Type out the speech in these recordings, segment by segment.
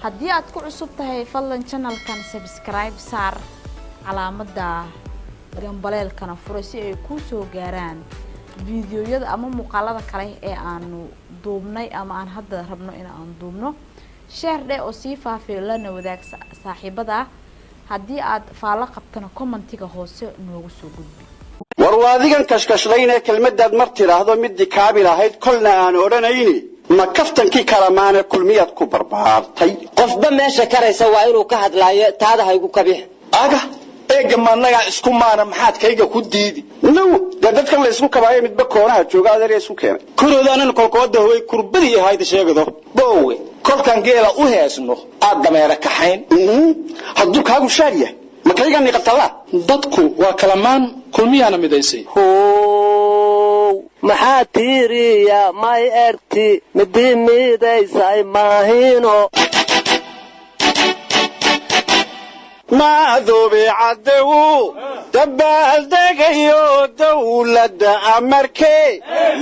haddii aad ku cusub tahay fadlan channelkan subscribe saar calaamadda gambaleelkana furo si ay ku soo gaaraan fiidiyoyada ama muuqaalada kale ee aanu duubnay ama aan hadda rabno in aan duubno share dhe oo sii faafiyo lana wadaag saaxiibada haddii aad faalo qabtana commentiga hoose noogu soo gudbi war waadigan kashkashdayna kelmadaad mar tiraahdo mid kaabil ahayd kolna aan oranayni ma kaftankii kalamaana kulmiyad ku barbaartay qofba meesha karaysa waa inuu ka hadlaayo taada haygu kabix aga eega maanaga isku maana maxaad kayga ku diidi no dadkan la isku kabaayo midba koonaha jooga adeer isku keenay kuroodanan kolkooda way kurbadii ahayd sheegado boowe kolkan geela u heesno aad dameera kaxayn hadduu kaagu shaariya ma kayga niqatala dadku waa kalamaan kulmiyana midaysay maxaa tiiriya may erti midaysay maahino maadoobe cadewu dabaaldegayo dawladda amarkee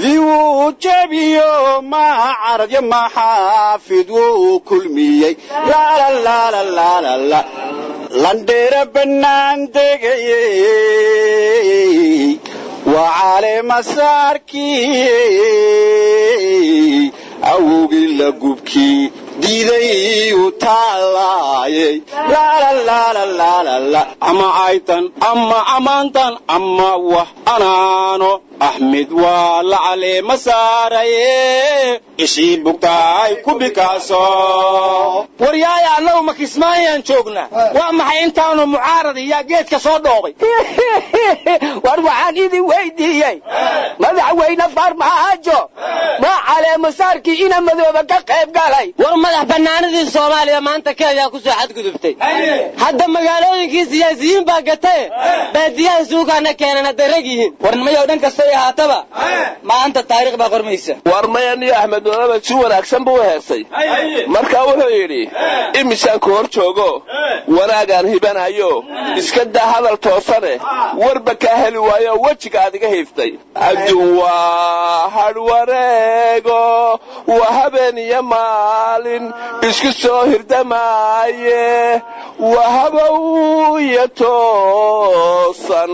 liwuu jabiyo maa caradyo maxaafid wuu kulmiyey laalaalaalaalala landheera bannaan degayey waa caleemasaarkii awowgii la gubkii diiday u taalaayay laalaalaalaalala ama aytan ama amaantan ama wax anaano axmed waa la caleema saaraye ishii bugtaay ku bikaaso waryaaya annagu ma kismaayaan joognaa waa maxay intaanu mucaarad iyo geedka soo dhoobay war waxaan idin weydiiyey madaxweyne farmaajo ma caleema saarkii ina madooba ka qayb galay war madax banaanadii Soomaaliya maanta Kenya ku soo xadgudubtay hadda magaalooyinkii siyaasiyiin baa gatay baadiyaha suuqana keenana daragiin war nimayo dhan kasta haataba maanta taariikh baa qormaysa war mayani Ahmed Wahab si wanaagsan buu heesay marka wuxuu yiri imisaan ku hor joogo wanaagan hibanayo iska daa hadal toosane warba ka heli waayo wajiga adiga heeftay adduwa harwareego wahabeniya maalin isku soo hirdamaaye wahabow yatoosan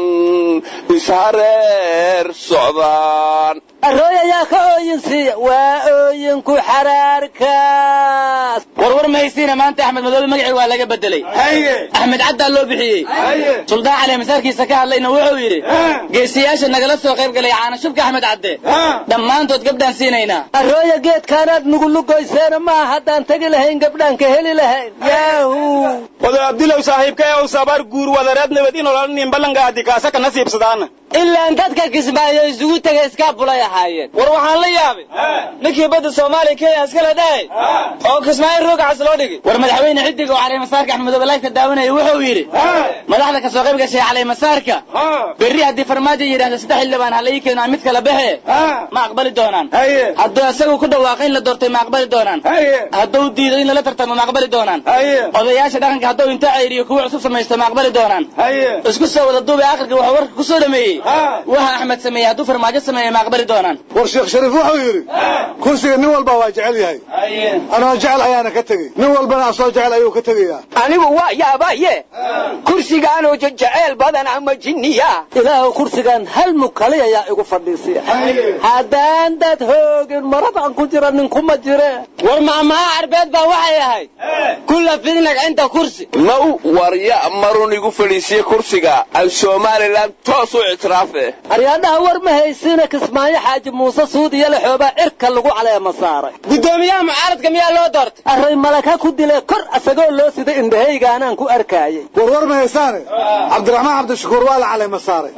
ishareer socdaan arooya yaa ka ooyinsiiya waa ooyinku xaraarkaas war mahaysiina maanta Axmed Madoobe magacii waa laga bedelay Axmed Cadda loo bixiyey Suldaan Cali Masaarkiisa ka hadlayna wuxuu yiri geesiyaasha nagala soo qayb galay caana shubka Axmed Cadde dhammaantood gabdhaan siinayna arooya geedkaanaad nugu lugoyseen ma haddaan tagi lahayn gabdhaan ka heli lahayn yaahu wada Abdullah saaxiibka oo sabar guur wadareed nabadin oo nin balangaadi kaasa ka nasiibsadaan ilaa dadka kismaayo isugu tagay iska bulay ahaayeen war waxaan la yaabay ninkii badda Soomaaliya Kenya iskala dhaay oo kismaayo rogaas loo dhigay war madaxweyne xidig oo Cali Masaarka Axmed Madoobe laagta daawanay wuxuu yiri madaxda ka soo qayb gashay Cali Masaarka berri hadii farmaajo yiraahdo 3 xildhibaan halay keenaa mid kala baxay ma aqbali doonaan haddii asagu ku dhawaaqay la doortay ma aqbali doonaan hadduu diiday in la tartamo ma aqbali doonaan odayaasha dhaqanka hadduu inta ayriyo kuwa cusub sameeysto ma aqbali doonaan isku soo wada duubay aakhirka waxa warka ku soo dhameeyay waxa Axmed sameeyay hadduu farmaajo sameeyay ma aqbali doonaan war Sheekh Shariif wuxuu yiri kursiga nin walba waa jecel yahay ana jecel ayaana ka tagay nin walbana soo jecel ayuu ka tagayaa anigu waa yaabaye kursigaan oo jecel badan ama jinniya ilaahu kursigan hal mukaliya yaa igu fadhiisiya haddaan dad hoogin maradan ku jira nin kuma jire war maama arbeed baa waxay ahayd kulla fidnag inta kursi maw warya marun igu fadhiisiye kursiga al Soomaaliland toos u itraafe aryaadaha war ma haysina kismaayo xaaji Muuse Suudiya la xooba irka lagu caleema saaray gudoomiyaha mucaaradka miyaa loo doortay array malaka ku dilay kor asagoo loo sida indhahaygaanaan ku arkayay war ma haysaane Cabdiraxmaan Cabdishakuur waa la caleema saaray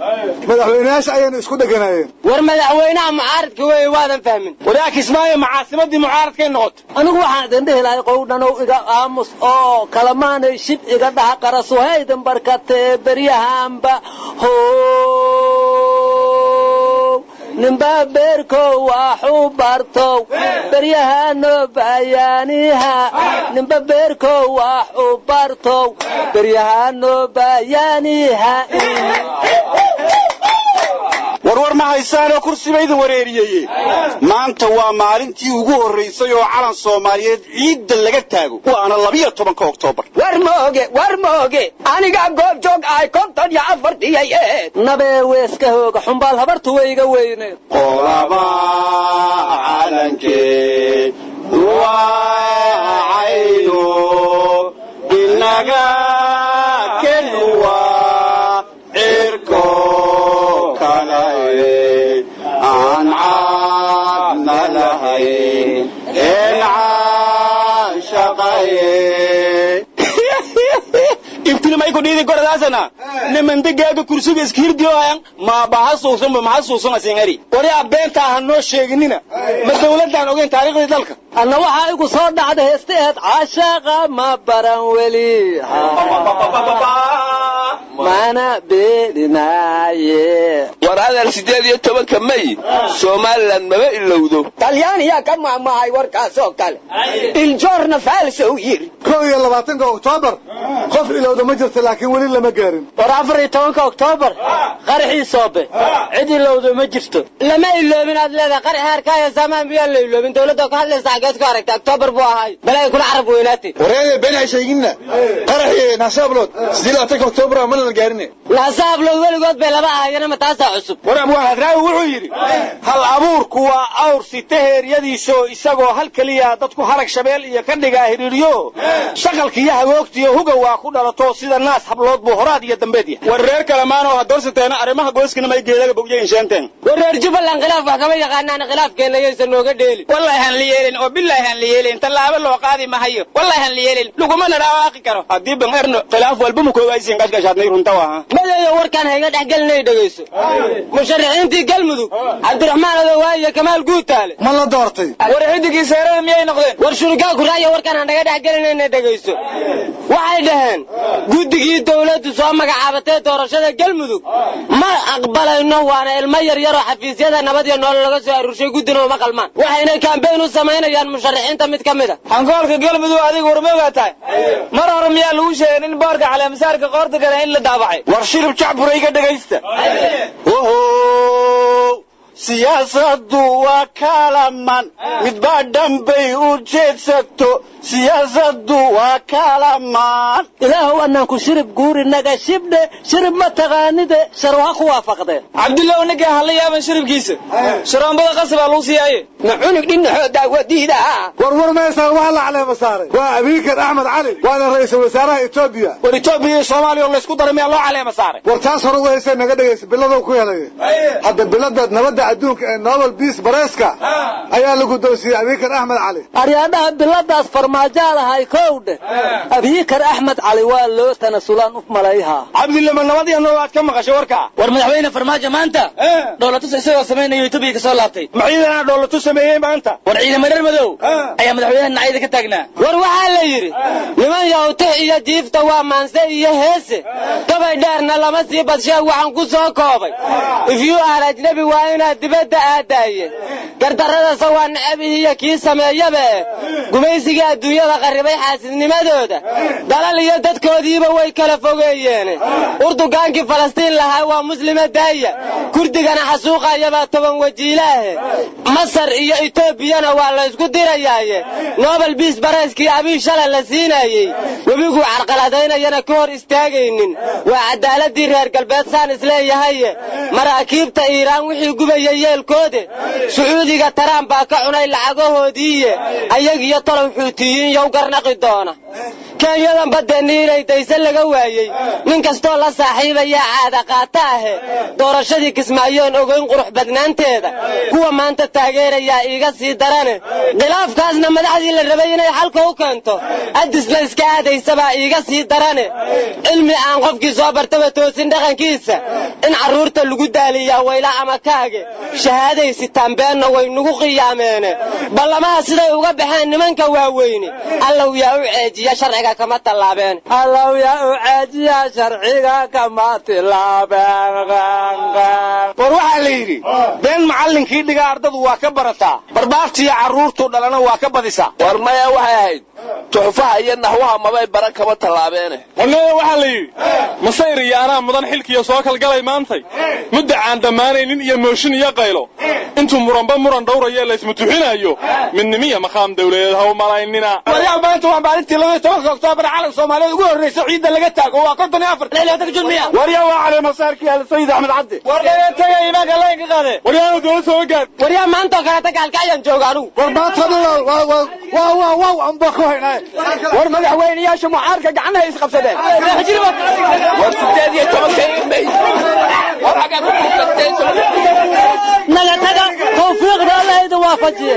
madaxweynayaasha ayaan isku dhaganayeen war madaxweynaha mucaaradka way waadan fahmin walaak Kismaayo macaasimadii mucaaradka noqotay anigu waxaan idin lahay qowdhan oo iga aamus oo kalamaanay shib iga dhaha qaraso haydan barkatee beryahaanba nimba beerko waxu barto beryahano bayaaniha nimba beerko waxu barto beryahano bayaaniha war war ma haysaanoo kursi bayda wareeriyey maanta waa maalintii ugu horreysay oo calan Soomaaliyeed ciidda laga taago waana 12 Oktoobar war mooge aniga goob joog ay 54 nabee weeska hooga xumbaal habartu wayga weyne qolaba calankee وعينه إنك كنوا إركو كلاي عن عملهي إن عاشقي ibtili may ku dhiidi goradasana nimanda gaaga kursiga iskiirdiyo ayaan ma bahasuusan asingari wari abeenta aan noo sheeginina ma dawladdan ogeyn taariikhda dalka anna waxa igu soo dhacday heesteed caashaqa ma baran weli mana beedinaaye war hadal 18 May Somaliland maba ilowdo Talyaaniga ka maamahay warkaas oo kale il giorno falso yiri 22 Oktoobar qof ilowda ma jirto laakiin wali lama gaarin war 14 Oktoobar qarxii soobe cid ilowda ma jirto lama iloobin aad leedahay qarx harkaya samaan biyo la iloobin dawladda ka hadlaysa xageed ku aragtay Oktoobar buu ahay balay kula carab weynaatay wareey been ay sheegina qarxii nasaablood 18 Oktoobar ma la gaarin nasaablood waligood bay laba ahaayeen ma taas cusub war abu hadraawi wuxuu yiri hal abuurku waa awr sitaheeriyadiiso isagoo hal kaliya dadku harag shabeel iyo ka dhiga hiriiriyo shaqalkiya hagoogtiyo huga waa ku dhalato sida naas hablood buu horaad iyo dambeedii war reer kalamaano hadorsateena arimaha gooskina may geelaga bogjeyn sheenten war reer Jubbaland khilaaf wax kama yaqaanaan khilaafkeena aysan nooga dheelin wallahi han liyeelin oo billahi han liyeelin talaabo loo qaadi ma hayo wallahi han liyeelin luguma naraaqi karo hadii ban erno khilaaf walba mu koowaysin qashqashaadnay runta waa madayo warkan hayga dhaxgalnay dhageyso musharaxiintii galmudug Cabdiraxmaan Adawaaye Kamaal Guutaale ma la doortay war xidigii seerada miyay noqdeen war shurgaa ku raaya warkan aan naga dhaxgalinayna dhageyso waxay dhaheen guddigii dawladdu soo magacaabatay doorashada galmudug ma aqbalayno waana ilmo yar yar oo xafiisyada nabad iyo nolol laga soo aruurshay guddiga uma qalmaan waxayna campaign u sameynayaan musharaxiinta mid kamid ah hangoolka galmudug adigu warmooga tahay mar hore miyaa lagu sheegay in boorka caleemasaarka qoorta kale in la daabacay war shirib jacburayga dhageysta siyaasaddu waa kalaman midba dhanbay u jeedsato siyaasaddu waa kalaman ilaahu anaan ku shirib guurinaga shibdhe shirib ma taqaanide sharwaha ku waafaqdeen cabdilaaw naga hal yaaban shiribkiisa sharaambada qasab lagu siiyay ma cunug dhinaxo daawadiida war meesha waxa la caleema saaray waa Abiykar Axmed Cali waana ra'iisul wasaaraha Itoobiya war Itoobiya iyo Soomaaliya la isku daray loo caleema saaray war taas hore waysan naga dhageysa bilada ku helay hadda bilada nabadda adduunka ee Nobel Peace Prize ayaa lagu doosiyay Abiykar Axmed Cali aryaadaha biladaas farmaajo lahay koowde Abiykar Axmed Cali waa loo tanasulaan u malayha Cabdillah nabadiyo waad ka maqashay warka war madaxweyne farmaajo maanta dawladdu isagoo sameeyay Itoobiya ka soo laabtay maciidana dawladdu sameeyay maanta war ciidamada reer madow ayaa madaxweynaha nacayda ka taagnaa war waxa la yiri niman yaawta iyo jiifta waa maanse iyo heese gabay dheerna lama sii badshay waxaan ku soo koobay if you are ajnabi waa inaad dibadda aadaaye gardarrada sawaa nacabihiya kii sameeyaba gumaysiga adduunyada qaribay xaasidnimadooda dalal iyo dadkoodiiba way kala fogeeyeen Urdugaankii Falastiin lahaa waa muslima daaya kurdigana xasuuqayaba 10 wajiilaahe Masar iyo Itoobiyana waa la isku dirayaaye Nobel Peace Prize Abiy shala la siinayay wabigu carqaladaynayana ka hor istaagaynin waa cadaaladii reer galbeed saan isleeyahay maraakiibta Iiraan wixii gubayay yeelkoode Sacuudiga Trump baa ka cunay lacagahoodii ayagiyo talow xuutiyiin yow garnaqi doona Kenyadan badaniinay daysan laga waayay nin kasto la saaxiibaya caada qaata ah doorashadii Kismaayoon ogeyn qurux badnaanteeda kuwa maanta taageeraya iga sii darane khilaafkaasna madaxdii la rabay inay xalka u keento adis la iska aadaysaba iga sii darane cilmi aan qofkii soo bartaba toosin dhaqankiisa in caruurta lagu daaliyaa wayla ama kaage shahaaday sitaan beenna way nagu qiyaameene ballamaha siday uga baxeen nimanka waaweyne allow yaa u ceejiya sharciga kama tallaabeen allow yaa u ceejiya sharciga kama tallaabeen war waxaa la yidhi been macallinkii dhiga ardadu waa ka barataa barbaartiiyo carruurtu dhalana waa ka badisaa war maya waxay ahayd tuxufaha iyo naxwaha mabay baran kama tallaabeene warnada waxaa la yidhi masayr iyo anaa mudan xilkiiyo soo kalgalay maantay mudda aan dhammaanaynin iyo mooshin iyo qaylo intuu muranba muran dhowraya laysmutuxinayo midnimiya maqaam dawladeed ha u malaynina waryaa maanta waa maalintii 12 Oktoobar calanka Soomaaliyeed ugu horreysay ciidda laga taago waa 54 leylada ka julmiya waryaa waa cali masaarkii al Sayyid Ahmed Cabdi waryaa tagay imaanka la inka qaade waryaa dawlad soo gaar waryaa maanta kala tagaalka ayaan jooga anigu war maanta waa amba ku haynaa war madaxweynayaasha muxaarka gacanaha isqabsadeen war 18 May war xaga ku tagtay naga taga tawfiiqda Allah idin waafajiye